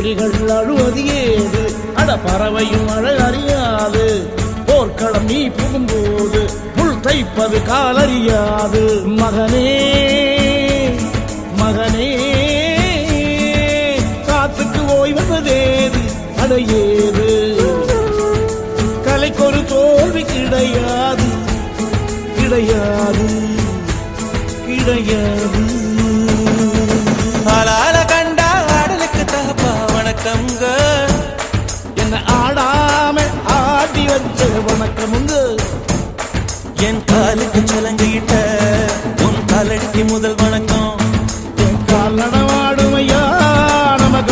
எதிரிகள் அழுவது ஏது அட பறவையும் அழகறியாது போர்க்களம் நீ புகும்போது முள் தைப்பது காலறியாது மகனே மகனே காத்துக்கு ஓய்வதேது அடையேது கலைக்கொரு தோல்வி கிடையாது கிடையாது கிடையாது ஆளால கண்டா ஆடலுக்கு தகப்பா வணக்கம்ங்க என்ன ஆடாம ஆடி வச்ச வணக்கமுங்க என் காலுக்கு சலங்கிட்ட உன் காலடிக்கு முதல் வணக்கம்